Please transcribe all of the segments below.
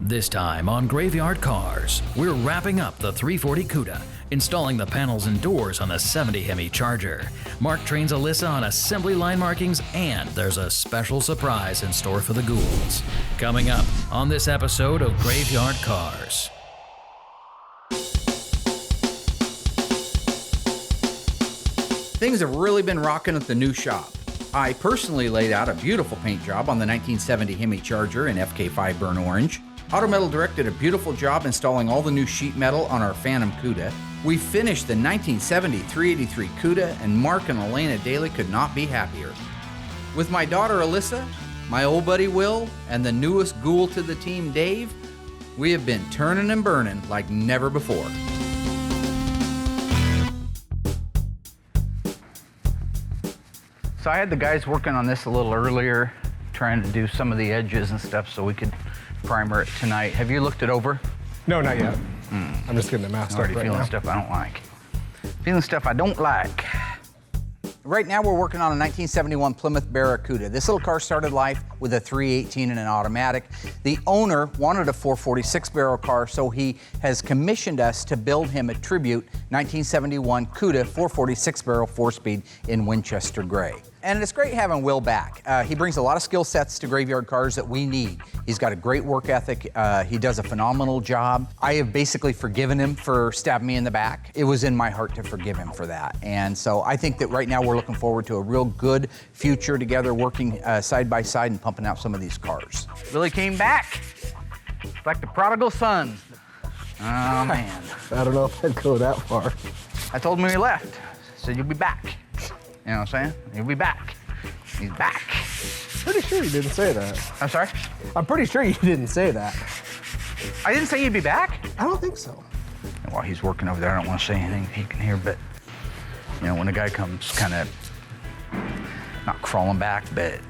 This time on Graveyard Carz, we're wrapping up the 340 CUDA, installing the panels and doors on the 70 Hemi Charger. Mark trains Allysa on assembly line markings, and there's a special surprise in store for the ghouls. Coming up on this episode of Graveyard Carz. Things have really been rocking at the new shop. I personally laid out a beautiful paint job on the 1970 Hemi Charger in FK5 Burnt Orange. Autometal directed a beautiful job installing all the new sheet metal on our Phantom CUDA. We finished the 1970 383 CUDA, and Mark and Elena Daly could not be happier. With my daughter Allysa, my old buddy Will, and the newest ghoul to the team, Dave, we have been turning and burning like never before. So I had the guys working on this a little earlier, trying to do some of the edges and stuff so we could primer it tonight. Have you looked it over? No, not yet. I'm just getting the mask I'm already right feeling now. stuff I don't like. Feeling stuff I don't like. Right now we're working on a 1971 Plymouth Barracuda. This little car started life with a 318 and an automatic. The owner wanted a 446 barrel car, so he has commissioned us to build him a tribute 1971 CUDA 446 barrel 4-speed in Winchester gray. And it's great having Will back. He brings a lot of skill sets to Graveyard Carz that we need. He's got a great work ethic. He does a phenomenal job. I have basically forgiven him for stabbing me in the back. It was in my heart to forgive him for that. And so I think that right now we're looking forward to a real good future together, working side by side and pumping out some of these cars. Billy came back. It's like the prodigal son. Oh, man. I don't know if I'd go that far. I told him when he left. I said, you'll be back. You know what I'm saying? He'll be back. He's back. Pretty sure you didn't say that. I'm sorry? I'm pretty sure you didn't say that. I didn't say you'd be back. I don't think so. While he's working over there, I don't want to say anything he can hear, but, you know, when the guy comes kind of, not crawling back, but,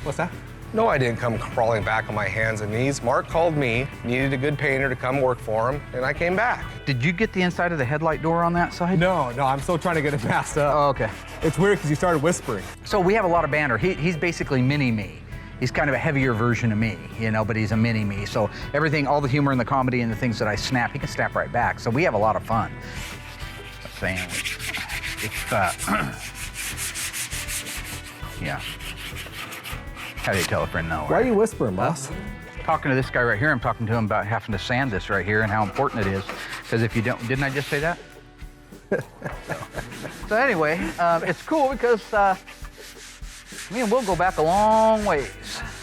What's that? No, I didn't come crawling back on my hands and knees. Mark called me, needed a good painter to come work for him, and I came back. Did you get the inside of the headlight door on that side? No, I'm still trying to get it passed up. Oh, okay. It's weird because you started whispering. So we have a lot of banter. He's basically mini-me. He's kind of a heavier version of me, you know, but he's a mini-me. So everything, all the humor and the comedy and the things that I snap, he can snap right back. So we have a lot of fun. I'm saying, yeah. How do you tell a friend no? Why are you whispering, boss? Talking to this guy right here, I'm talking to him about having to sand this right here and how important it is. Because if you don't, didn't I just say that? So anyway, it's cool because me and Will go back a long ways.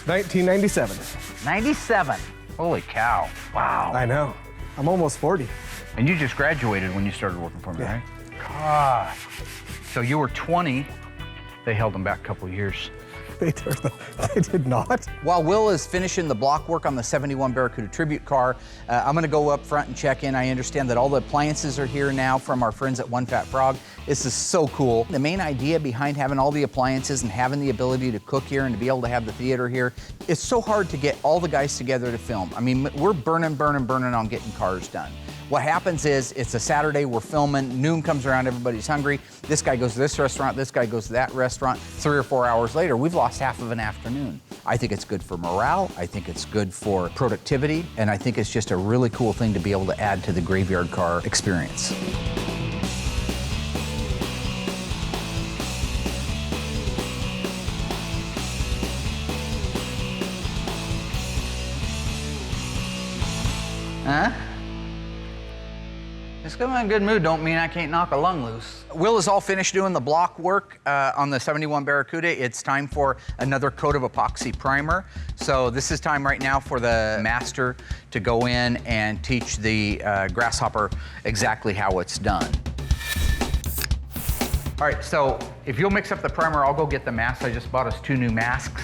1997. 97. Holy cow. Wow. I know. I'm almost 40. And you just graduated when you started working for me, Yeah. right? God. So you were 20. They held them back a couple of years. They did not. While Will is finishing the block work on the 71 Barracuda tribute car, I'm gonna go up front and check in. I understand that all the appliances are here now from our friends at One Fat Frog. This is so cool. The main idea behind having all the appliances and having the ability to cook here and to be able to have the theater here, it's so hard to get all the guys together to film. I mean, we're burning on getting cars done. What happens is, it's a Saturday, we're filming, noon comes around, everybody's hungry. This guy goes to this restaurant, this guy goes to that restaurant. 3 or 4 hours later, we've lost half of an afternoon. I think it's good for morale, I think it's good for productivity, and I think it's just a really cool thing to be able to add to the Graveyard Car experience. Huh? Just because I'm in a good mood don't mean I can't knock a lung loose. Will is all finished doing the block work on the 71 Barracuda. It's time for another coat of epoxy primer. So this is time right now for the master to go in and teach the Grasshopper exactly how it's done. All right, so if you'll mix up the primer, I'll go get the masks. I just bought us 2 new masks.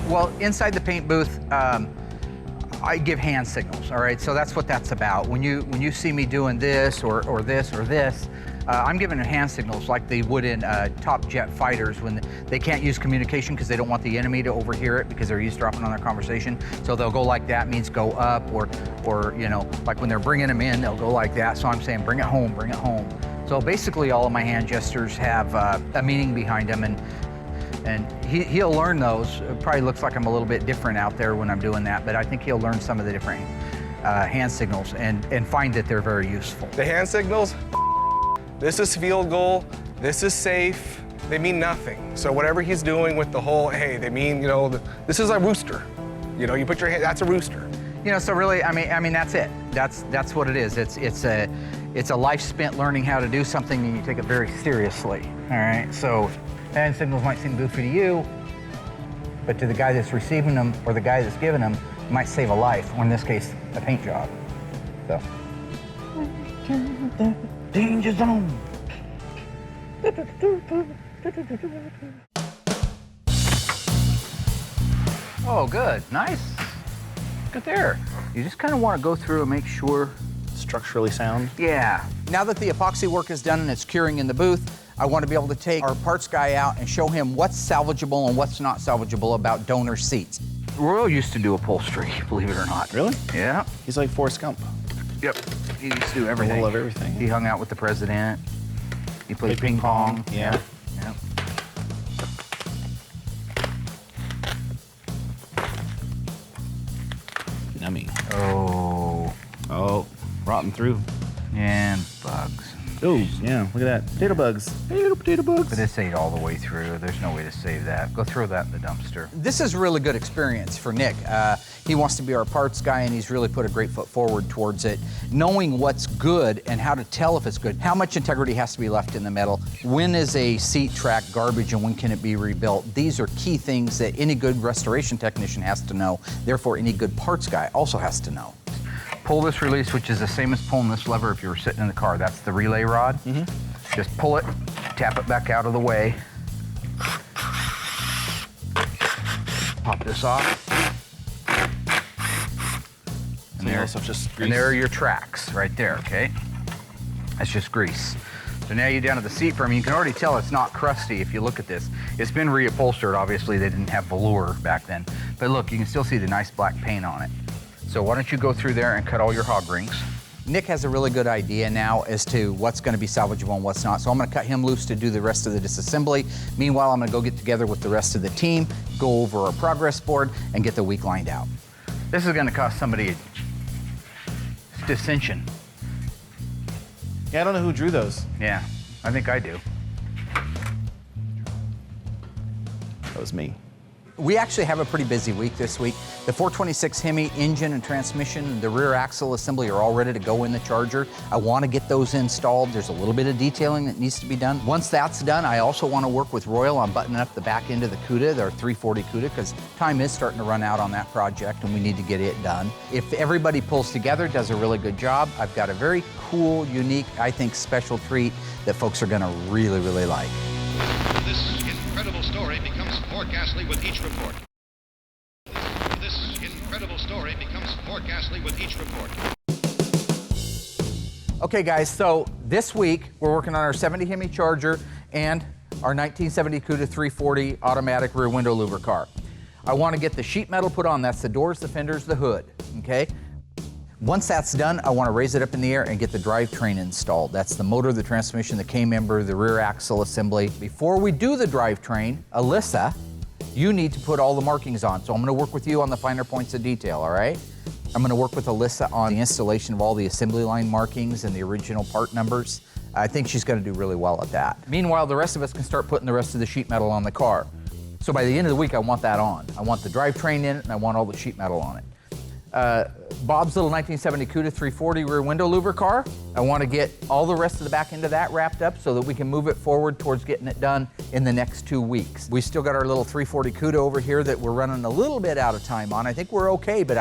Well, inside the paint booth, I give hand signals, all right? So that's what that's about. When you see me doing this or this or this, I'm giving hand signals like they would in top jet fighters when they can't use communication because they don't want the enemy to overhear it because they're eavesdropping on their conversation. So they'll go like that, means go up, or you know, like when they're bringing them in, they'll go like that. So I'm saying, bring it home, So basically all of my hand gestures have a meaning behind them, and he'll learn those. It probably looks like I'm a little bit different out there when I'm doing that, but I think he'll learn some of the different hand signals and find that they're very useful. The hand signals, this is field goal, this is safe, they mean nothing. So whatever he's doing with the whole, hey, they mean, you know, this is a rooster. You know, you put your hand, that's a rooster. You know, so really, I mean, that's it. That's what it is. It's a life spent learning how to do something, and you take it very seriously. All right. So, hand signals might seem goofy to you, but to the guy that's receiving them or the guy that's giving them, it might save a life, or in this case, a paint job. So. Danger zone. Oh, good. Nice. Good there. You just kind of want to go through and make sure. Structurally sound. Yeah. Now that the epoxy work is done and it's curing in the booth, I want to be able to take our parts guy out and show him what's salvageable and what's not salvageable about donor seats. Royal used to do upholstery, believe it or not. Really? Yeah. He's like Forrest Gump. Yep. He used to do everything. Full of everything. He hung out with the president. He played ping pong. Yeah. Yeah. Yummy. Oh, Rotten through. and bugs. Oh, yeah, look at that. Potato bugs. Potato bugs. But this ate all the way through. There's no way to save that. Go throw that in the dumpster. This is a really good experience for Nick. He wants to be our parts guy, and he's really put a great foot forward towards it. Knowing what's good and how to tell if it's good, how much integrity has to be left in the metal, when is a seat track garbage and when can it be rebuilt? These are key things that any good restoration technician has to know. Therefore, any good parts guy also has to know. Pull this release, which is the same as pulling this lever if you were sitting in the car. That's the relay rod. Just pull it, tap it back out of the way. Pop this off. And there, so just grease. And there are your tracks right there, okay? That's just grease. So now you're down to the seat frame. You can already tell it's not crusty if you look at this. It's been reupholstered. Obviously, they didn't have velour back then. But look, you can still see the nice black paint on it. So why don't you go through there and cut all your hog rings. Nick has a really good idea now as to what's going to be salvageable and what's not. So I'm going to cut him loose to do the rest of the disassembly. Meanwhile, I'm going to go get together with the rest of the team, go over our progress board, and get the week lined out. This is going to cost somebody a dissension. Yeah, I don't know who drew those. Yeah, I think I do. That was me. We actually have a pretty busy week this week. The 426 Hemi engine and transmission and the rear axle assembly are all ready to go in the Charger. I want to get those installed. There's a little bit of detailing that needs to be done. Once that's done, I also want to work with Royal on buttoning up the back end of the CUDA, their 340 CUDA, because time is starting to run out on that project and we need to get it done. If everybody pulls together, does a really good job, I've got a very cool, unique, I think special treat that folks are going to really, really like. This incredible story becomes more ghastly with each report. This incredible story becomes more ghastly with each report. Okay guys, so this week we're working on our 70 Hemi Charger and our 1970 CUDA 340 automatic rear window louver car. I want to get the sheet metal put on. That's the doors, the fenders, the hood, okay? Once that's done, I want to raise it up in the air and get the drivetrain installed. That's the motor, the transmission, the K-member, the rear axle assembly. Before we do the drivetrain, Allysa, you need to put all the markings on. So I'm going to work with you on the finer points of detail, all right? I'm going to work with Allysa on the installation of all the assembly line markings and the original part numbers. I think she's going to do really well at that. Meanwhile, the rest of us can start putting the rest of the sheet metal on the car. So by the end of the week, I want that on. I want the drivetrain in it, and I want all the sheet metal on it. Bob's little 1970 CUDA 340 rear window louver car. I want to get all the rest of the back end of that wrapped up so that we can move it forward towards getting it done in the next 2 weeks. We still got our little 340 CUDA over here that we're running a little bit out of time on. I think we're okay, but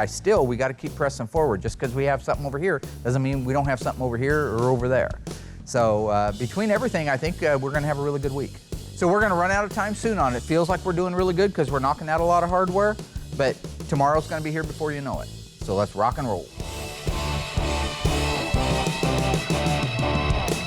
we got to keep pressing forward. Just because we have something over here doesn't mean we don't have something over here or over there. So between everything, I think we're going to have a really good week. So we're going to run out of time soon on it. Feels like we're doing really good because we're knocking out a lot of hardware, but tomorrow's going to be here before you know it. So let's rock and roll.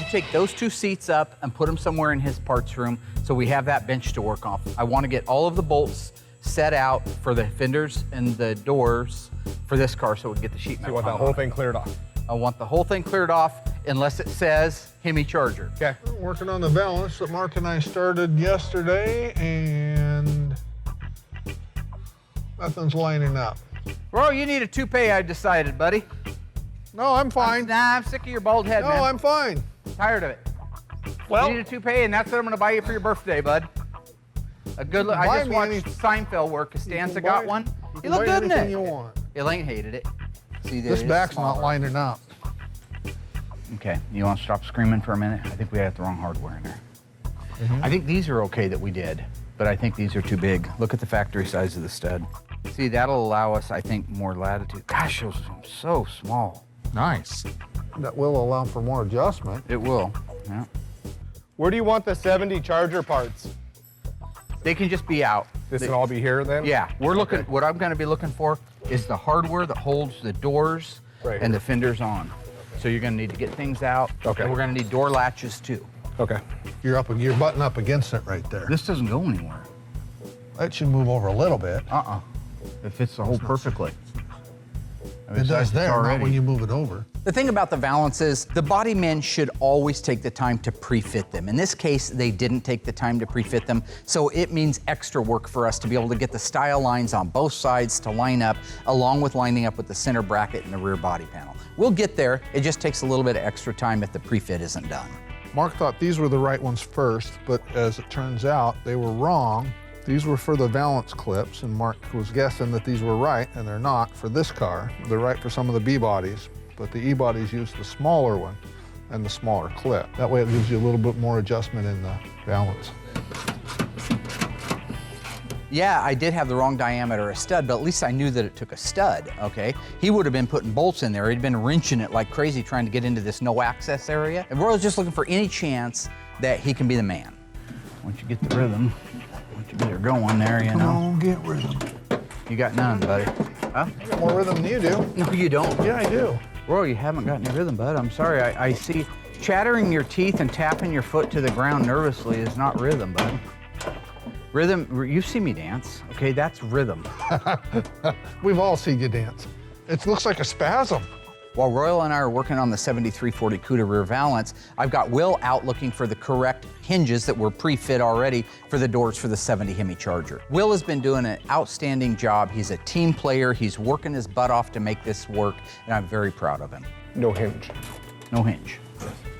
Take those two seats up and put them somewhere in his parts room so we have that bench to work off. I want to get all of the bolts set out for the fenders and the doors for this car so we can get the sheet metal. You want that whole thing cleared off? I want the whole thing cleared off unless it says Hemi Charger. Okay. Working on the balance that Mark and I started yesterday, and nothing's lining up. Bro, you need a toupee, I decided, buddy. No, I'm fine. I'm sick of your bald head, No, man. I'm fine. Tired of it. Well, You need a toupee, and that's what I'm gonna buy you for your birthday, bud. A good look. I Buy just me watched any- Seinfeld where Costanza You can got buy- one. You You can look buy good in anything it. you want. Elaine hated it. See, This it's back's not smaller. lining up. Okay, you want to stop screaming for a minute? I think we had the wrong hardware in there. I think these are okay that we did, but I think these are too big. Look at the factory size of the stud. See, that'll allow us, I think, more latitude. Gosh, those are so small. Nice. That will allow for more adjustment. It will, yeah. where do you want the 70 Charger parts? They can just be out. This can all be here then? Yeah, we're looking, what I'm gonna be looking for is the hardware that holds the doors Right and here. the fenders on. So you're gonna need to get things out. Okay. And we're gonna need door latches too. Okay. You're butting up against it right there. This doesn't go anywhere. That should move over a little bit. It fits the hole perfectly. It does there, not when you move it over. The thing about the Valance is the body men should always take the time to pre-fit them. In this case, they didn't take the time to pre-fit them, so it means extra work for us to be able to get the style lines on both sides to line up, along with lining up with the center bracket and the rear body panel. We'll get there, it just takes a little bit of extra time if the pre-fit isn't done. Mark thought these were the right ones first, but as it turns out, they were wrong. These were for the Valance clips, and Mark was guessing that these were right, and they're not for this car. They're right for some of the B bodies, but the E bodies use the smaller one and the smaller clip. That way it gives you a little bit more adjustment in the balance. Yeah, I did have the wrong diameter of stud, but at least I knew that it took a stud, okay? He would have been putting bolts in there. He'd been wrenching it like crazy trying to get into this no access area. And Royal's just looking for any chance that he can be the man. Once you get the rhythm, once you get her going there, you Come know. on, get rhythm. You got none, buddy. Huh? I got more rhythm than you do. No, you don't. Yeah, I do. Roy, you haven't got any rhythm, bud. I'm sorry. I see chattering your teeth and tapping your foot to the ground nervously is not rhythm, bud. Rhythm, you see me dance, okay? That's rhythm. We've all seen you dance. It looks like a spasm. While Royal and I are working on the 7340 CUDA rear valance, I've got Will out looking for the correct hinges that were pre-fit already for the doors for the 70 Hemi Charger. Will has been doing an outstanding job. He's a team player. He's working his butt off to make this work, and I'm very proud of him. No hinge. No hinge.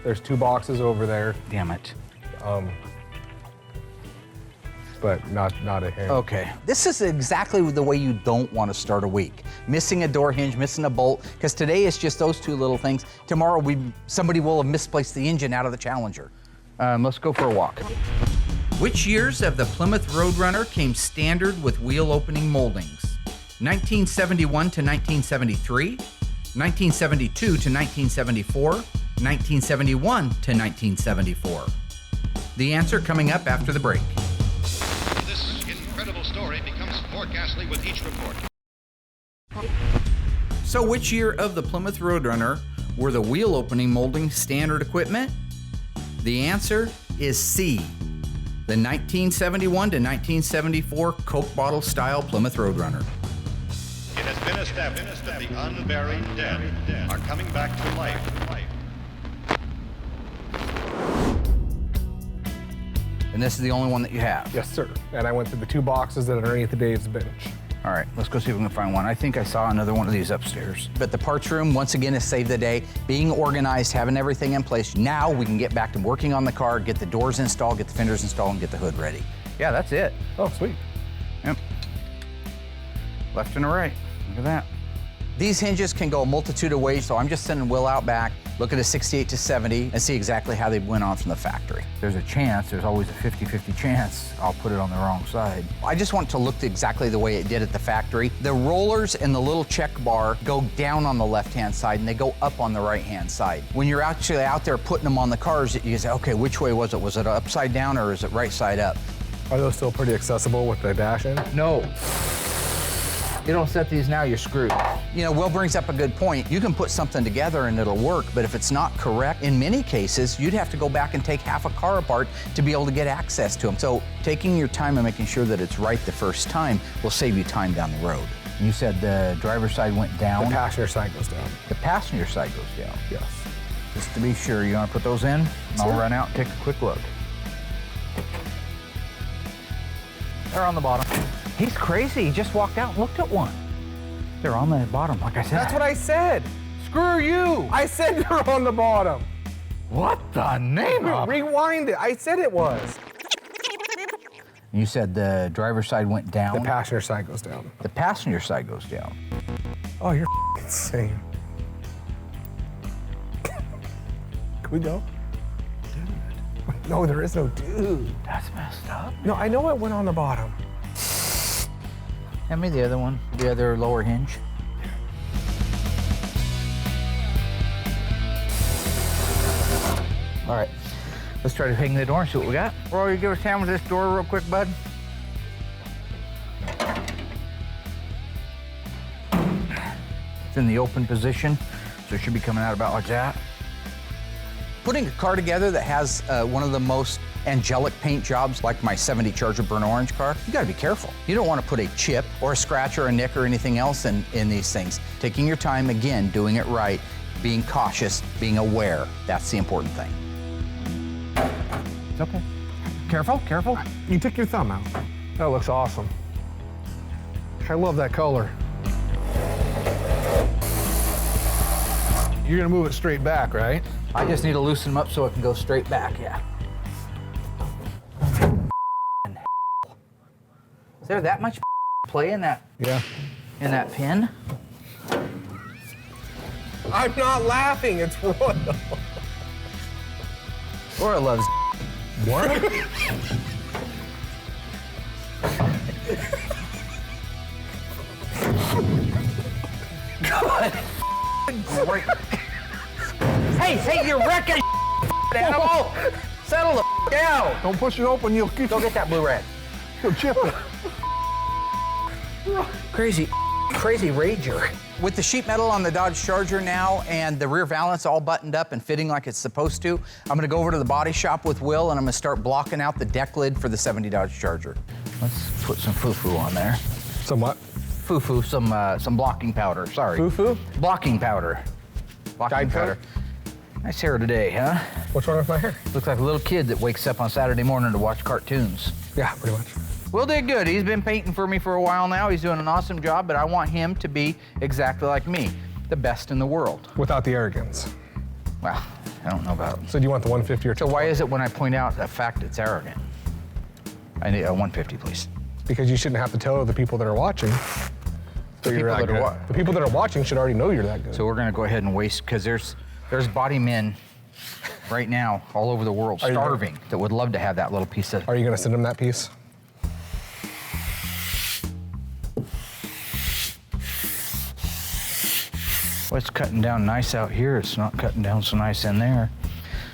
There's 2 boxes over there, Damn it. but not a hinge. Okay, this is exactly the way you don't want to start a week. Missing a door hinge, missing a bolt, because today it's just those 2 little things. Tomorrow somebody will have misplaced the engine out of the Challenger. Let's go for a walk. Which years of the Plymouth Roadrunner came standard with wheel opening moldings? 1971 to 1973, 1972 to 1974, 1971 to 1974. The answer coming up after the break. This incredible story becomes more ghastly with each report. So which year of the Plymouth Roadrunner were the wheel opening molding standard equipment? The answer is C, the 1971 to 1974 Coke bottle style Plymouth Roadrunner. It has been established that the unburied dead are coming back to life. And this is the only one that you have? Yes, sir. And I went through the 2 boxes that are underneath Dave's bench. All right, let's go see if we can find one. I think I saw another one of these upstairs. But the parts room, once again, has saved the day. Being organized, having everything in place. Now we can get back to working on the car, get the doors installed, get the fenders installed, and get the hood ready. Yeah, that's it. Oh, sweet. Yep. Left and a right. Look at that. These hinges can go a multitude of ways, so I'm just sending Will out back, look at a 68 to 70, and see exactly how they went on from the factory. There's a chance, there's always a 50-50 chance I'll put it on the wrong side. I just want it to look exactly the way it did at the factory. The rollers and the little check bar go down on the left-hand side, and they go up on the right-hand side. When you're actually out there putting them on the cars, you say, okay, which way was it? Was it upside down or is it right side up? Are those still pretty accessible with the dash in? No. You don't set these now, you're screwed. You know, Will brings up a good point. You can put something together and it'll work, but if it's not correct, in many cases, you'd have to go back and take half a car apart to be able to get access to them. So taking your time and making sure that it's right the first time will save you time down the road. You said the driver's side went down? The passenger side goes down. The passenger side goes down. Yes. Just to be sure, you want to put those in? And I'll run out and take a quick look. They're on the bottom. He's crazy. He just walked out and looked at one. They're on the bottom, like I said. That's what I said. Screw you. I said they're on the bottom. What the name of? Rewind it. I said it was. You said the driver's side went down. The passenger side goes down. The passenger side goes down. Oh, you're insane. Can we go? Dude. No, there is no dude. That's messed up. No, I know it went on the bottom. Hand me the other one, the other lower hinge. All right, let's try to hang the door and see what we got. Roy, you give us a hand with this door real quick, bud. It's in the open position, so it should be coming out about like that. Putting a car together that has one of the most angelic paint jobs like my 70 Charger burnt orange car, you gotta be careful. You don't wanna put a chip or a scratch or a nick or anything else in these things. Taking your time, again, doing it right, being cautious, being aware, that's the important thing. It's okay. Careful, careful. You took your thumb out. That looks awesome. I love that color. You're gonna move it straight back, right? I just need to loosen them up so it can go straight back, yeah. Is there that much play in that? Yeah. In that pin? I'm not laughing, it's royal. Laura loves What? God. Great. Hey, you're wrecking animal. Settle the down. Don't push it open, you'll keep Go get that blue rag. you'll chip it. Crazy rager. With the sheet metal on the Dodge Charger now and the rear valance all buttoned up and fitting like it's supposed to, I'm gonna go over to the body shop with Will and I'm gonna start blocking out the deck lid for the 70 Dodge Charger. Let's put some foo-foo on there. Some what? Foo-foo, some blocking powder, sorry. Foo-foo? Blocking powder. Blocking Guide powder. Nice hair today, huh? What's wrong with my hair? Looks like a little kid that wakes up on Saturday morning to watch cartoons. Yeah, pretty much. Will did good. He's been painting for me for a while now. He's doing an awesome job, but I want him to be exactly like me, the best in the world. Without the arrogance. Well, I don't know about. So do you want the 150 or So why is it when I point out a fact it's arrogant? I need a 150, please. Because you shouldn't have to tell the people that are watching that you're that good. The people that are watching should already know you're that good. So we're gonna go ahead and waste, because there's body men right now all over the world starving that would love to have that little piece of. Are you gonna send them that piece? Well, it's cutting down nice out here. It's not cutting down so nice in there.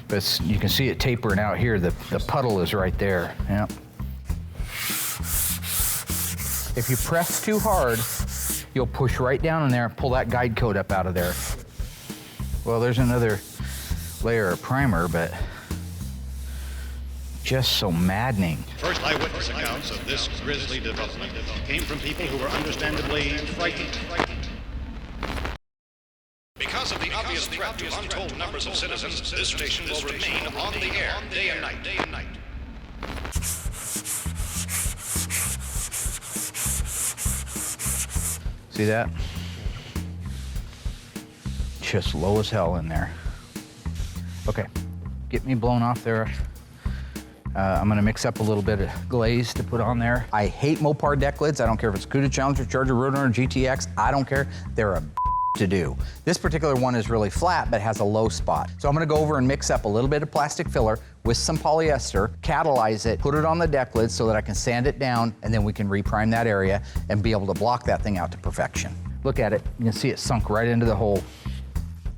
But you can see it tapering out here. The puddle is right there. Yep. If you press too hard, you'll push right down in there and pull that guide coat up out of there. Well, there's another layer of primer, but just so maddening. First eyewitness accounts of this grisly development came from people who were understandably frightened. Because of the obvious threat to untold numbers of citizens, this station will remain on the air day and night. See that? Just low as hell in there. Okay, get me blown off there. I'm gonna mix up a little bit of glaze to put on there. I hate Mopar deck lids. I don't care if it's CUDA, Challenger, Charger, Roadrunner, GTX. I don't care. They're a to do. This particular one is really flat, but has a low spot. So I'm gonna go over and mix up a little bit of plastic filler with some polyester, catalyze it, put it on the deck lid so that I can sand it down, and then we can reprime that area and be able to block that thing out to perfection. Look at it, you can see it sunk right into the hole.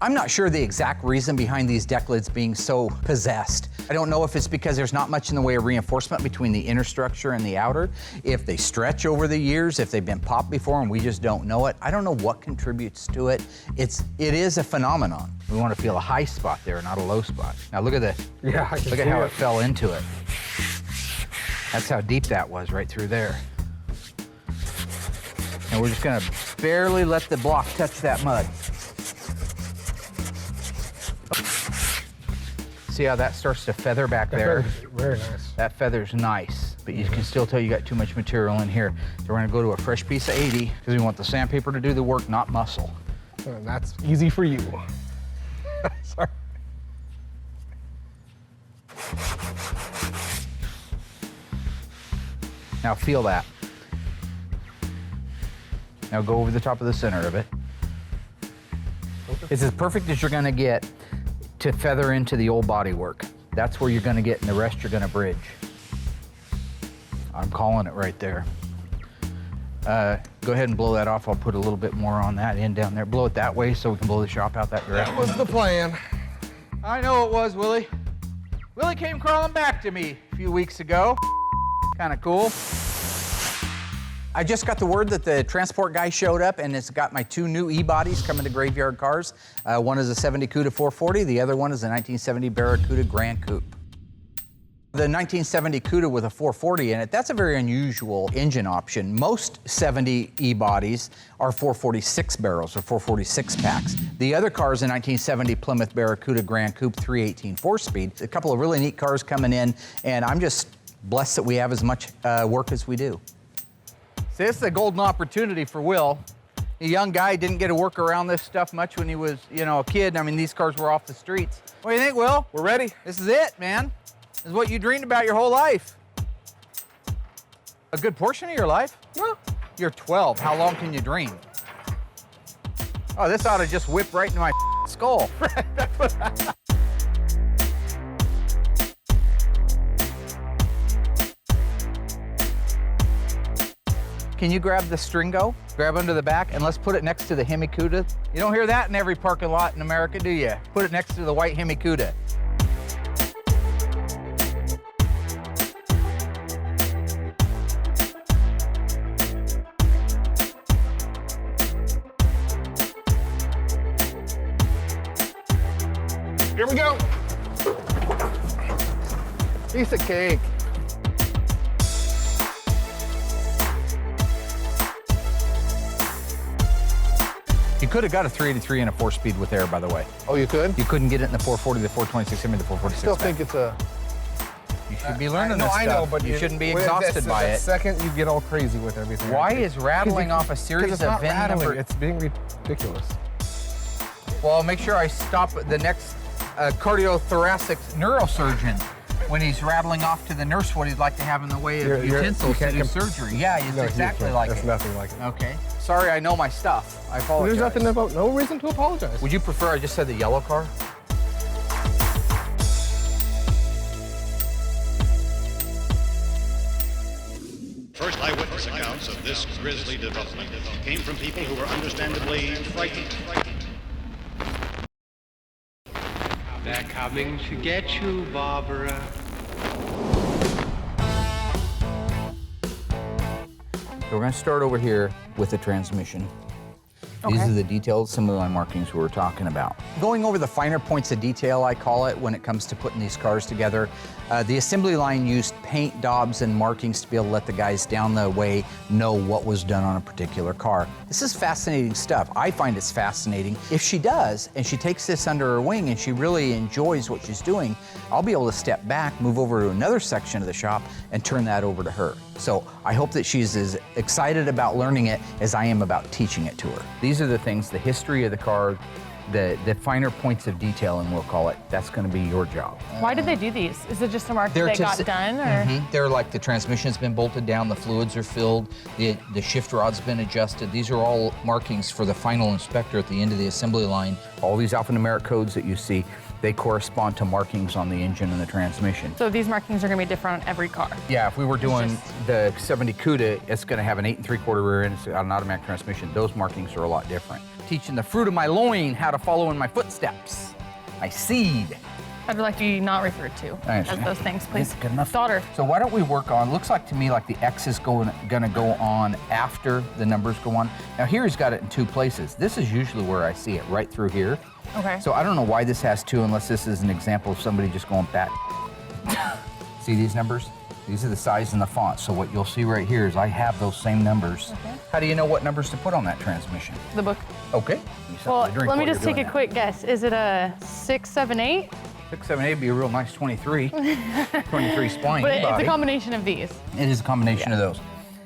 I'm not sure the exact reason behind these deck lids being so possessed. I don't know if it's because there's not much in the way of reinforcement between the inner structure and the outer, if they stretch over the years, if they've been popped before and we just don't know it. I don't know what contributes to it. It is a phenomenon. We want to feel a high spot there, not a low spot. Now look at look at how it fell into it. That's how deep that was right through there. And we're just gonna barely let the block touch that mud. See how that starts to feather back there? Very nice. That feather's nice, but you can still tell you got too much material in here. So we're gonna go to a fresh piece of 80 because we want the sandpaper to do the work, not muscle. And that's easy for you. Sorry. Now feel that. Now go over the top of the center of it. It's as perfect as you're gonna get to feather into the old body work. That's where you're gonna get, and the rest you're gonna bridge. I'm calling it right there. Go ahead and blow that off. I'll put a little bit more on that end down there. Blow it that way so we can blow the shop out that direction. That was the plan. I know it was, Willie. Willie came crawling back to me a few weeks ago. Kind of cool. I just got the word that the transport guy showed up and it's got my 2 new E-bodies coming to Graveyard Cars. One is a 70 CUDA 440, the other one is a 1970 Barracuda Grand Coupe. The 1970 CUDA with a 440 in it, that's a very unusual engine option. Most 70 E-bodies are 446 barrels or 446 packs. The other car is a 1970 Plymouth Barracuda Grand Coupe 318 4-speed. A couple of really neat cars coming in, and I'm just blessed that we have as much work as we do. See, this is a golden opportunity for Will. A young guy, didn't get to work around this stuff much when he was, a kid. I mean, these cars were off the streets. What do you think, Will? We're ready. This is it, man. This is what you dreamed about your whole life. A good portion of your life? Well, you're 12. How long can you dream? Oh, this ought to just whip right into my skull. Can you grab the stringo? Grab under the back, and let's put it next to the Hemi CUDA. You don't hear that in every parking lot in America, do you? Put it next to the white Hemi CUDA. Here we go. Piece of cake. You could have got a 383 and a 4-speed with air, by the way. Oh, you could? You couldn't get it in the 440, the 426, I mean the 446. Still think it's a... You should be learning this I stuff. know, but you shouldn't be exhausted by it. The second you get all crazy with everything. Why is rattling off a series it's of not VIN rattling, number? it's being ridiculous. Well, I'll make sure I stop the next cardiothoracic neurosurgeon when he's rattling off to the nurse what he'd like to have in the way of utensils to do surgery. Yeah, it's exactly like That's it. nothing like it. Okay. Sorry, I know my stuff. I apologize. There's nothing about, no reason to apologize. Would you prefer I just said the yellow car? First eyewitness accounts of this grisly development came from people who were understandably frightened. They're coming to get you, Barbara. So we're going to start over here with the transmission. These are the details, some of my markings we were talking about. Going over the finer points of detail, I call it, when it comes to putting these cars together. The assembly line used paint, daubs, and markings to be able to let the guys down the way know what was done on a particular car. This is fascinating stuff. I find it's fascinating. If she does, and she takes this under her wing and she really enjoys what she's doing, I'll be able to step back, move over to another section of the shop, and turn that over to her. So I hope that she's as excited about learning it as I am about teaching it to her. These are the things, the history of the car, the finer points of detailing, we'll call it. That's going to be your job. Why did they do these? Is it just a mark that they got done? Or? They're like the transmission's been bolted down, the fluids are filled, the shift rod's been adjusted. These are all markings for the final inspector at the end of the assembly line. All these alphanumeric codes that you see, they correspond to markings on the engine and the transmission. So these markings are going to be different on every car? Yeah, if we were doing the 70 CUDA, it's going to have an 8 3/4 rear end, it's got an automatic transmission. Those markings are a lot different. Teaching the fruit of my loin how to follow in my footsteps. My seed. I'd like to be not referred to as those things, please. Good enough. Daughter. So why don't we work on, looks like to me like the X is gonna go on after the numbers go on. Now here he's got it in 2 places. This is usually where I see it, right through here. Okay. So I don't know why this has 2 unless this is an example of somebody just going bat. See these numbers? These are the size and the font. So what you'll see right here is I have those same numbers. Okay. How do you know what numbers to put on that transmission? The book. Okay. Well, let me just take a quick guess. Is it a 6, 7, 8? 678 would be a real nice 23. 23 spline But it's body. a combination of these. It is a combination of those.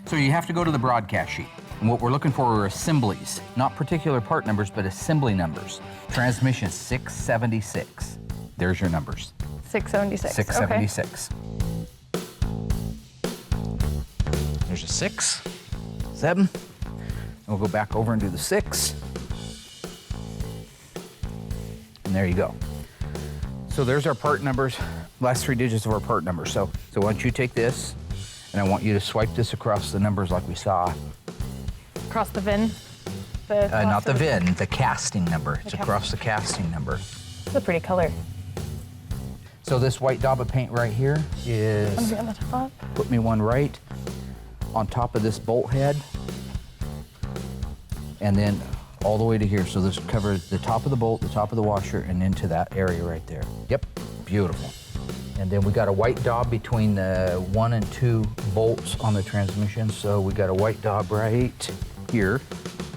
So you have to go to the broadcast sheet. And what we're looking for are assemblies, not particular part numbers, but assembly numbers. Transmission 676. There's your numbers. 676. 676. There's a 6, 7. We'll go back over and do the 6. And there you go. So there's our part numbers, last 3 digits of our part numbers. So why don't you take this, and I want you to swipe this across the numbers like we saw. Across the VIN? Not the VIN, the casting number. It's across the casting number. It's a pretty color. So this white daub of paint right here is, On the top. put me one right on top of this bolt head, and then all the way to here. So this covers the top of the bolt, the top of the washer, and into that area right there. Yep, beautiful. And then we got a white daub between the 1 and 2 bolts on the transmission. So we got a white daub right here.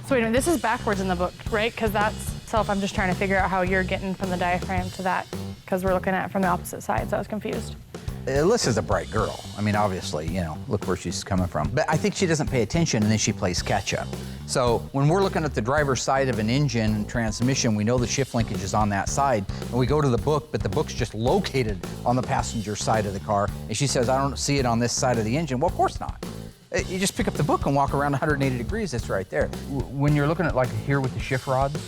So wait a minute, this is backwards in the book, right? Because that's self, I'm just trying to figure out how you're getting from the diaphragm to that, because we're looking at it from the opposite side, so I was confused. Alyssa's a bright girl. I mean, obviously, you know, look where she's coming from. But I think she doesn't pay attention, and then she plays catch up. So when we're looking at the driver's side of an engine and transmission, we know the shift linkage is on that side, and we go to the book, but the book's just located on the passenger side of the car, and she says, I don't see it on this side of the engine. Well, of course not. You just pick up the book and walk around 180 degrees, it's right there. When you're looking at like here with the shift rods,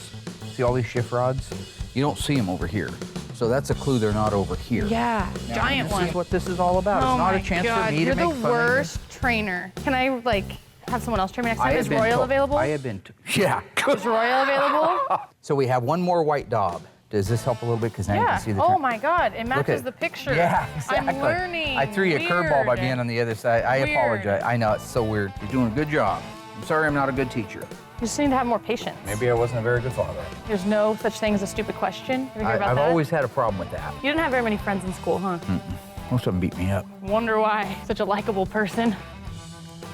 see all these shift rods? You don't see them over here. So that's a clue they're not over here. Yeah, Now, giant this one. is what this is all about. Oh It's not my a chance God, for me you're to make the fun of you. worst trainer. Can I like have someone else train me next I time? have Is been Royal told- available? I have been, yeah. Is Royal available? So we have one more white daub. Does this help a little bit? Because now you Yeah. can see the Oh my God, it Look matches at- the picture. Yeah, exactly. I'm learning. I threw you a curveball by Weird. being on the other side. I Weird. apologize. I know, it's so weird. You're doing a good job. I'm sorry I'm not a good teacher. You just need to have more patience. Maybe I wasn't a very good father. There's no such thing as a stupid question. You ever hear about I've that? always had a problem with that. You didn't have very many friends in school, huh? Most of them beat me up. Wonder why. Such a likable person.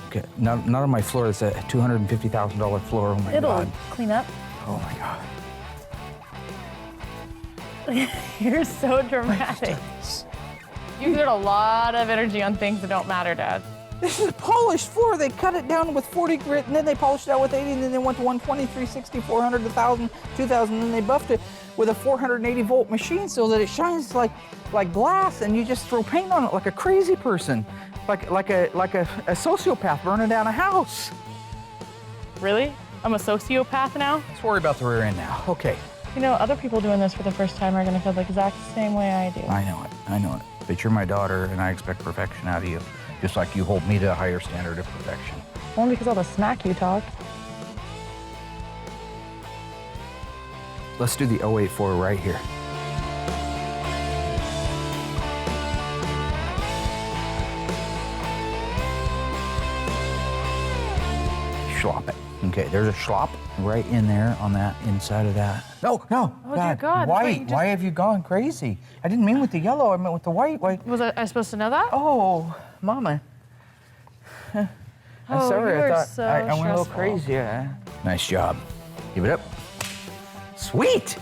Okay, not on my floor. It's a $250,000 floor. Oh my It'll God. clean up. Oh my God. You're so dramatic. You exert a lot of energy on things that don't matter, Dad. This is a polished floor. They cut it down with 40 grit, and then they polished it out with 80, and then they went to 120, 360, 400, 1,000, 2,000, and then they buffed it with a 480 volt machine so that it shines like glass, and you just throw paint on it like a crazy person, like a sociopath burning down a house. Really? I'm a sociopath now? Let's worry about the rear end now. Okay. You know, other people doing this for the first time are gonna feel the exact same way I do. I know it. I know it. But you're my daughter, and I expect perfection out of you, just like you hold me to a higher standard of perfection. Only because all the smack you talk. Let's do the 084 right here. Schlop it. Okay, there's a schlop right in there on that inside of that. No, Oh, dear God, white. wait, Why have you gone crazy? I didn't mean with the yellow, I meant with the white. Why? Was I supposed to know that? Oh, Mama. I'm Oh, sorry, you I are thought so I went a little stressful. crazy. Yeah. Nice job. Give it up. Sweet.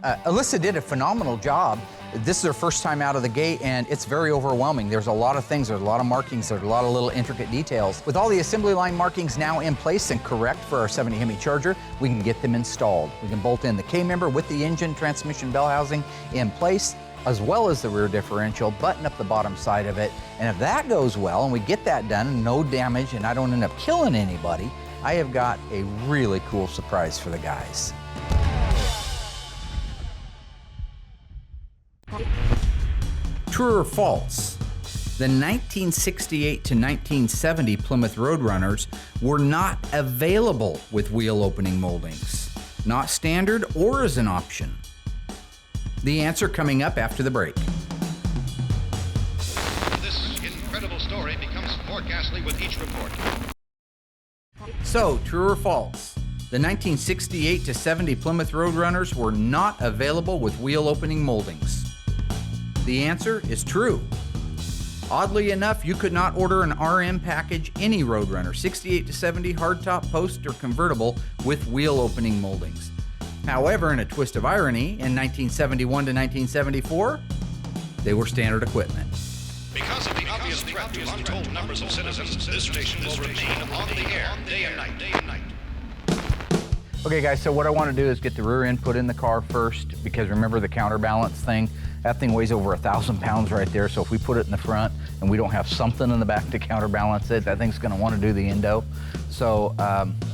Allysa did a phenomenal job. This is her first time out of the gate, and it's very overwhelming. There's a lot of things, there's a lot of markings, there's a lot of little intricate details. With all the assembly line markings now in place and correct for our 70 Hemi Charger, we can get them installed. We can bolt in the K-member with the engine, transmission, bell housing in place, as well as the rear differential, button up the bottom side of it. And if that goes well and we get that done, no damage, and I don't end up killing anybody, I have got a really cool surprise for the guys. True or false? The 1968 to 1970 Plymouth Roadrunners were not available with wheel opening moldings, not standard or as an option. The answer coming up after the break. This incredible story becomes more ghastly with each report. So, true or false? The 1968 to 70 Plymouth Roadrunners were not available with wheel opening moldings. The answer is true. Oddly enough, you could not order an RM package any Roadrunner, 68 to 70 hardtop, post, or convertible with wheel opening moldings. However, in a twist of irony, in 1971 to 1974, they were standard equipment. Because of the obvious threat to untold numbers of citizens, this station will remain on the air day and night, day and night. Okay guys, so what I want to do is get the rear end put in the car first, because remember the counterbalance thing? That thing weighs over 1,000 pounds right there, so if we put it in the front and we don't have something in the back to counterbalance it, that thing's going to want to do the endo. So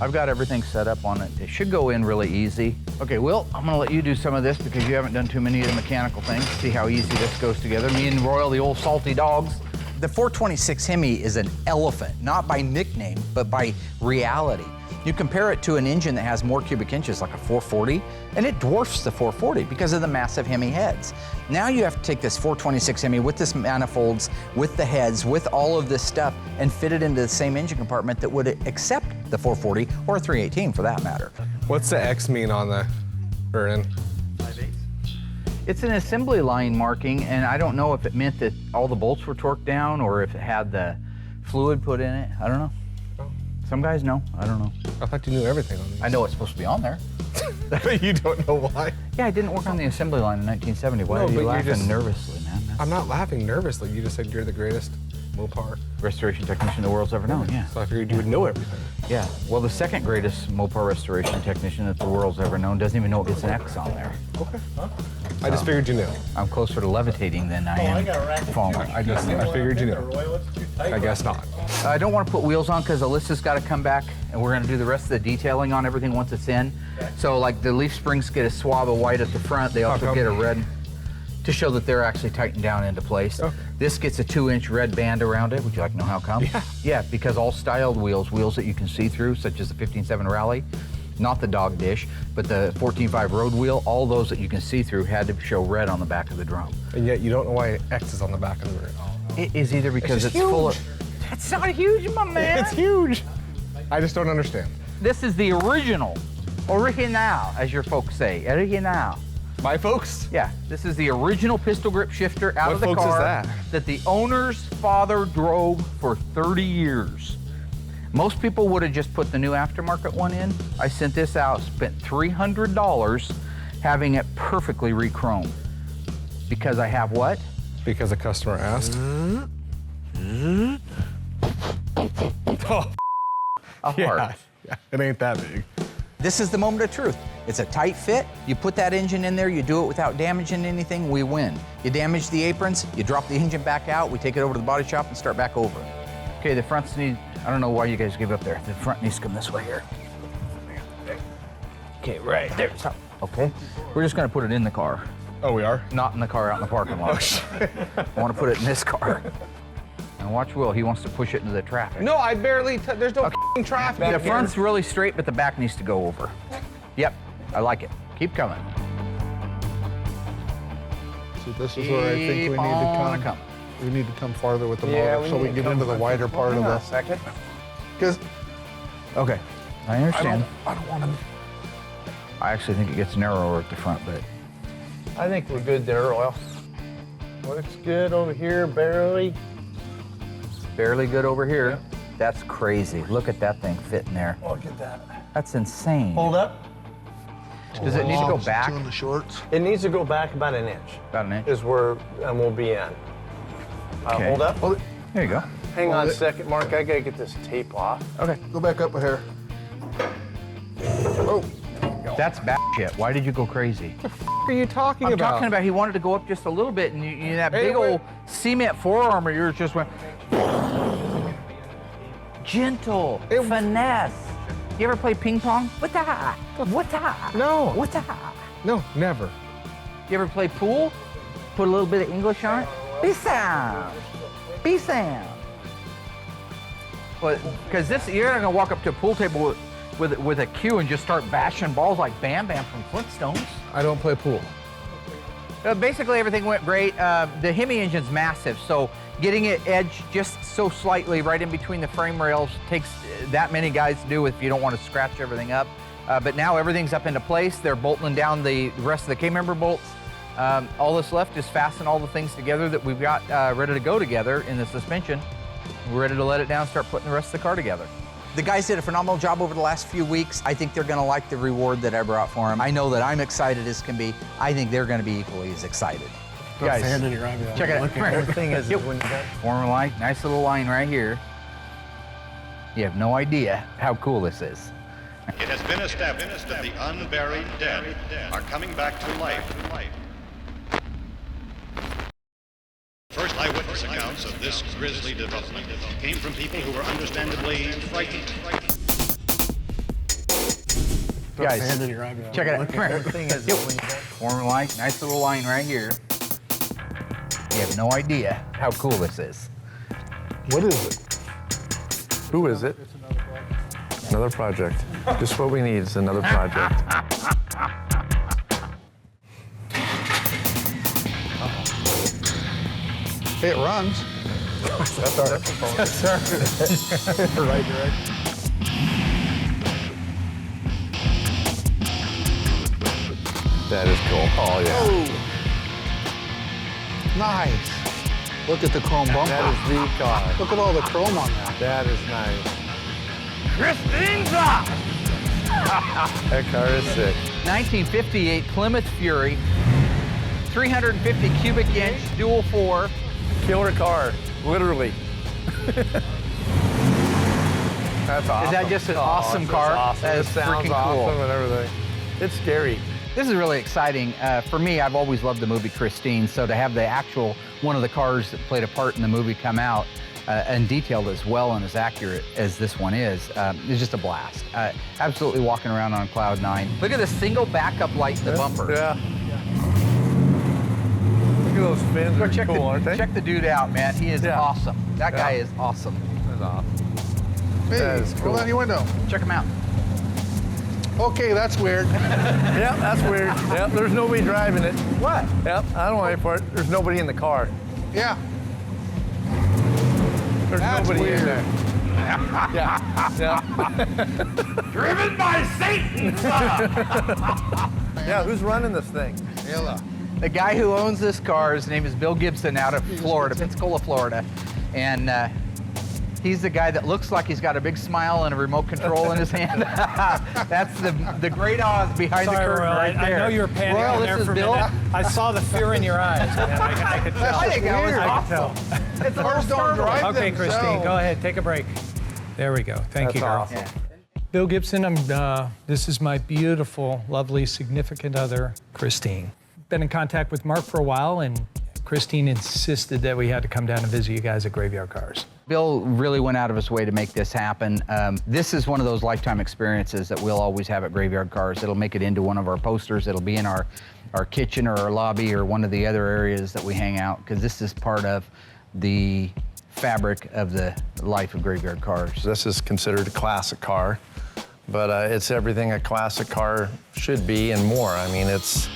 I've got everything set up on it. It should go in really easy. Okay, Will, I'm going to let you do some of this because you haven't done too many of the mechanical things. See how easy this goes together. Me and Royal, the old salty dogs. The 426 Hemi is an elephant, not by nickname, but by reality. You compare it to an engine that has more cubic inches, like a 440, and it dwarfs the 440 because of the massive Hemi heads. Now you have to take this 426 Hemi with this manifolds, with the heads, with all of this stuff, and fit it into the same engine compartment that would accept the 440 or 318 for that matter. What's the X mean on the rear end? It's an assembly line marking, and I don't know if it meant that all the bolts were torqued down or if it had the fluid put in it. I don't know. Some guys know. I don't know. I thought you knew everything on these. I know it's supposed to be on there. But you don't know why. Yeah, I didn't work on the assembly line in 1970. Why No, are you but laughing just- nervously, man? I'm not laughing nervously. You just said you're the greatest Mopar. Restoration technician the world's ever known, yeah. So I figured you would know everything. Yeah, well, the second greatest Mopar restoration technician that the world's ever known doesn't even know it gets an X on there. Okay. I just figured you knew. I'm closer to levitating than I am falling. I figured you knew. I guess not. I don't want to put wheels on because Alyssa's got to come back and we're going to do the rest of the detailing on everything once it's in. So like the leaf springs get a swab of white at the front, they also get a red to show that they're actually tightened down into place. Okay. This gets a 2-inch red band around it. Would you like to know how come? Yeah. Yeah, because all styled wheels that you can see through, such as the 15.7 Rally, not the dog dish, but the 14.5 road wheel, all those that you can see through had to show red on the back of the drum. And yet you don't know why X is on the back of the rear. It is either because it's full of... That's not huge, my man. It's huge. I just don't understand. This is the original, as your folks say, original. My folks? Yeah, this is the original pistol grip shifter out What of the folks is car that? the owner's father drove for 30 years. Most people would have just put the new aftermarket one in. I sent this out, spent $300 having it perfectly re-chromed. Because I have what? Because a customer asked. Oh, A heart. yeah, it ain't that big. This is the moment of truth. It's a tight fit. You put that engine in there, you do it without damaging anything, we win. You damage the aprons, you drop the engine back out, we take it over to the body shop and start back over. Okay, the fronts need, I don't know why you guys give up there. The front needs to come this way here. Okay, right there. So, okay, we're just gonna put it in the car. Oh, we are? Not in the car out in the parking lot. Oh, shit. I wanna put it in this car. And watch Will, he wants to push it into the traffic. No, I barely, there's no f***ing traffic. The front's really straight, but the back needs to go over. Yep, I like it. Keep coming. So this is where I think we need to come. We need to come farther with the motor so we can get into the wider part of the second. Because Okay, I understand. I don't want to. I actually think it gets narrower at the front, but I think we're good there, Royal. Looks good over here, barely. barely good over here. That's crazy. Look at that thing fitting there. Look at that. That's insane. Hold up. Does it need to go back? Two in the shorts. It needs to go back about an inch. About an inch. Is where we'll be in. Okay. Hold up. There you go. Hang on Hold a it. second, Mark. I gotta get this tape off. Okay. Go back up a hair. Oh, That's bad shit. Why did you go crazy? What are you talking I'm about? talking about he wanted to go up just a little bit, and you that Hey, big wait. old cement forearm of yours just went. Gentle, finesse. You ever play ping pong? What that? What that? No. What that? No, never. You ever play pool? Put a little bit of English on it? Be sound. Be sound. But because this, you're not gonna walk up to a pool table with a cue and just start bashing balls like Bam Bam from Flintstones. I don't play pool. Basically, everything went great. The Hemi engine's massive, so getting it edged just so slightly right in between the frame rails takes that many guys to do if you don't want to scratch everything up. But now everything's up into place. They're bolting down the rest of the K-member bolts. All that's left is fasten all the things together that we've got ready to go together in the suspension. We're ready to let it down and start putting the rest of the car together. The guys did a phenomenal job over the last few weeks. I think they're gonna like the reward that I brought for them. I know that I'm excited as can be. I think they're gonna be equally as excited. Guys, Sand in your eye, check it out. Come here. The thing is when you got Form light, nice little line right here. You have no idea how cool this is. It has been established that the unburied dead are coming back to life. First eyewitness accounts of this grisly development came from people who were understandably frightened. Guys, sand in your eye. check it out. Come here. The thing is when you got Form light, nice little line right here. You have no idea how cool this is. What is it? Who is it? Another project. Just what we need is another project. Hey, it runs. That's our right direction. That is cool. Oh, yeah. Oh. Nice. Look at the chrome bumper. That is the car. Look at all the chrome on that. That is nice. Christine's up! That car is sick. 1958 Plymouth Fury, 350 cubic inch, dual 4. Killer car, literally. That's awesome. Is that just an awesome car? Awesome. That is It sounds freaking cool. awesome and everything. It's scary. This is really exciting. For me, I've always loved the movie Christine, so to have the actual one of the cars that played a part in the movie come out and detailed as well and as accurate as this one is just a blast. Absolutely walking around on cloud 9. Look at the single backup light in the bumper. Yeah. Look at those fins. Go They're check, cool, aren't they? check the dude out, man. He is Yeah. awesome. That guy is awesome. That's awesome. Hey, That is cool. roll down your window. Check him out. Okay, that's weird. Yep, that's weird. Yep, there's nobody driving it. What? Yep, I don't know any part. There's nobody in the car. Yeah. There's That's nobody weird. in there. Yeah, yeah. Driven by Satan! Yeah, who's running this thing? The guy who owns this car, his name is Bill Gibson out of Florida, Pensacola, Florida. And he's the guy that looks like he's got a big smile and a remote control in his hand. That's the great Oz behind the curtain right there. I know you were panning Royal, on this there is for a Bill. minute. I saw the fear in your eyes. Man. I could tell. I think that was I could awesome. tell. It's Cars don't drive Okay, themselves. Christine, go ahead. Take a break. There we go. Thank you, girl. Awesome. Yeah. Bill Gibson, this is my beautiful, lovely, significant other, Christine. Been in contact with Mark for a while, and Christine insisted that we had to come down and visit you guys at Graveyard Cars. Bill really went out of his way to make this happen. This is one of those lifetime experiences that we'll always have at Graveyard Cars. It'll make it into one of our posters. It'll be in our kitchen or our lobby or one of the other areas that we hang out, because this is part of the fabric of the life of Graveyard Cars. This is considered a classic car, but it's everything a classic car should be and more. I mean, it's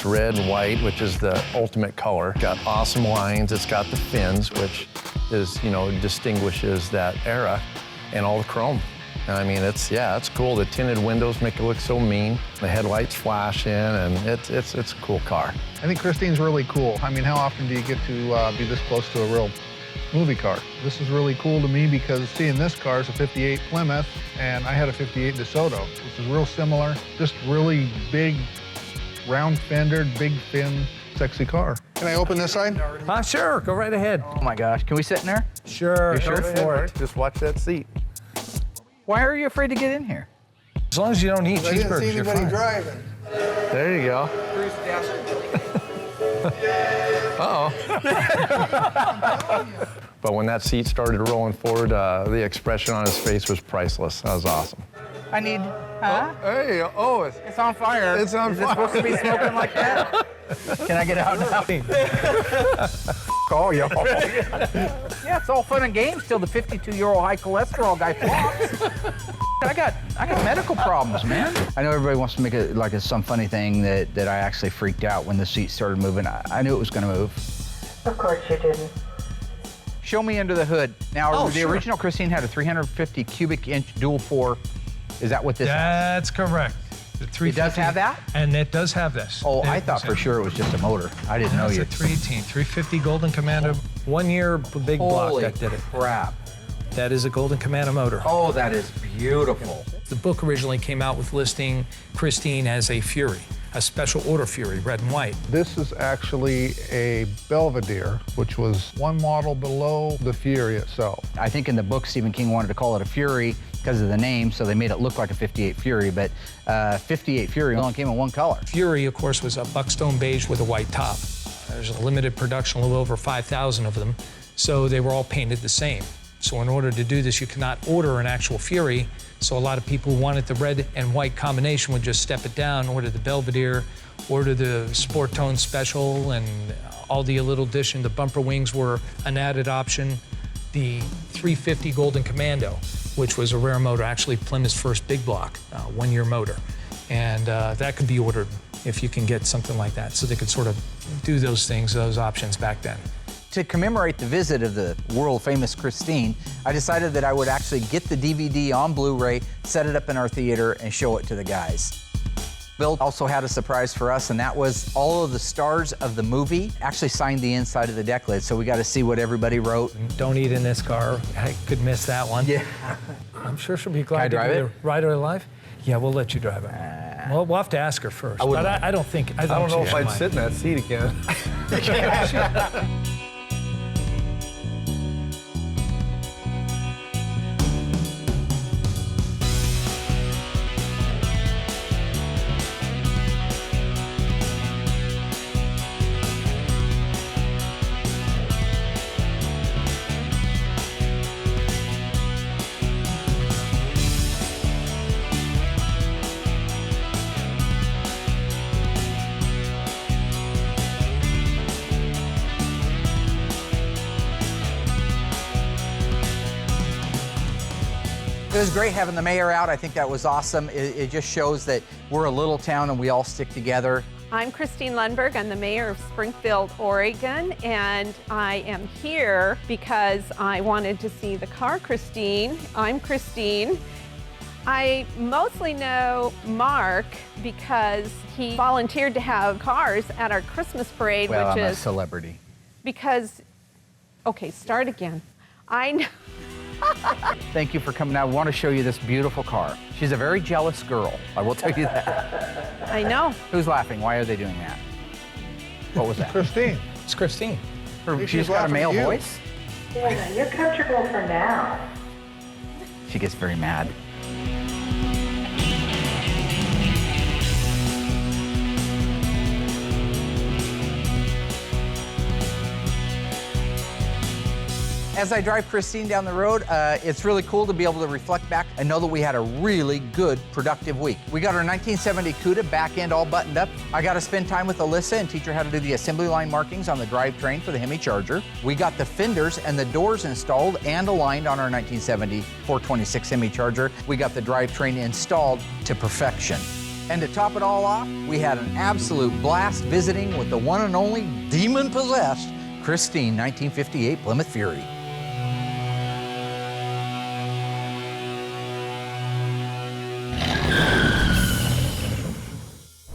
red and white, which is the ultimate color. Got awesome lines. It's got the fins, which is, distinguishes that era, and all the chrome. And I mean, it's cool. The tinted windows make it look so mean. The headlights flashing, and it's a cool car. I think Christine's really cool. I mean, how often do you get to be this close to a real movie car? This is really cool to me because seeing this car is a 58 Plymouth, and I had a 58 DeSoto, which is real similar. Just really big, round-fendered, big fin, sexy car. Can I open this side? Sure, go right ahead. Oh my gosh, can we sit in there? Sure, You sure? go for it. Just watch that seat. Why are you afraid to get in here? As long as you don't eat I didn't see cheeseburgers, you're anybody fine. driving. There you go. But when that seat started rolling forward, the expression on his face was priceless. That was awesome. I need, Hey, it's on fire. It's on Is it supposed to be smoking like that? Can I get out now? call y'all. Yeah, it's all fun and games till the 52-year-old high cholesterol guy flops. I got medical problems, man. I know everybody wants to make it like it's some funny thing that I actually freaked out when the seat started moving. I knew it was going to move. Of course you didn't. Show me under the hood. Now, Oh, the sure. original Christine had a 350 cubic inch dual 4. Is that what this has? That's correct. The 350, It does have that? And it does have this. Oh, I thought for sure it was just a motor. I didn't know It's you. a 318, 350 Golden Commander, 1 year big block Holy that did it. crap. That is a Golden Commando motor. Oh, that is beautiful. The book originally came out with listing Christine as a Fury, a special order Fury, red and white. This is actually a Belvedere, which was one model below the Fury itself. I think in the book, Stephen King wanted to call it a Fury because of the name, so they made it look like a 58 Fury, but 58 Fury only came in one color. Fury, of course, was a buckstone beige with a white top. There's a limited production, a little over 5,000 of them, so they were all painted the same. So in order to do this, you cannot order an actual Fury, so a lot of people who wanted the red and white combination would just step it down, order the Belvedere, order the Sport Tone Special, and all the little addition. The bumper wings were an added option. The 350 Golden Commando, which was a rare motor, actually Plymouth's first big block, one-year motor. And that could be ordered if you can get something like that. So they could sort of do those things, those options back then. To commemorate the visit of the world-famous Christine, I decided that I would actually get the DVD on Blu-ray, set it up in our theater, and show it to the guys. Bill also had a surprise for us, and that was all of the stars of the movie actually signed the inside of the deck lid, so we got to see what everybody wrote. Don't eat in this car. I could miss that one. Yeah. I'm sure she'll be glad Can I drive to it? ride her live. Yeah, we'll let you drive it. Well, we'll have to ask her first. I don't think. I don't know if I'd sit in that seat again. It was great having the mayor out. I think that was awesome. It just shows that we're a little town and we all stick together. I'm Christine Lundberg. I'm the mayor of Springfield, Oregon, and I am here because I wanted to see the car Christine. I'm Christine. I mostly know Mark because he volunteered to have cars at our Christmas parade, Well, which I'm is a celebrity. because, okay, start again. I know. Thank you for coming out. I want to show you this beautiful car. She's a very jealous girl, I will tell you that. I know. Who's laughing? Why are they doing that? What was that? Christine. It's Christine. She's got a male voice? Yeah, you're comfortable for now. She gets very mad. As I drive Christine down the road, it's really cool to be able to reflect back and know that we had a really good, productive week. We got our 1970 CUDA back end all buttoned up. I got to spend time with Allysa and teach her how to do the assembly line markings on the drivetrain for the Hemi Charger. We got the fenders and the doors installed and aligned on our 1970 426 Hemi Charger. We got the drivetrain installed to perfection. And to top it all off, we had an absolute blast visiting with the one and only demon-possessed Christine 1958 Plymouth Fury.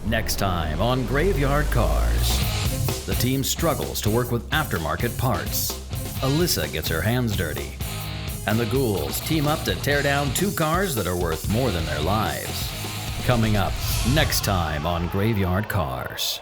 Next time on Graveyard Cars. The team struggles to work with aftermarket parts. Allysa gets her hands dirty. And the ghouls team up to tear down two cars that are worth more than their lives. Coming up next time on Graveyard Cars.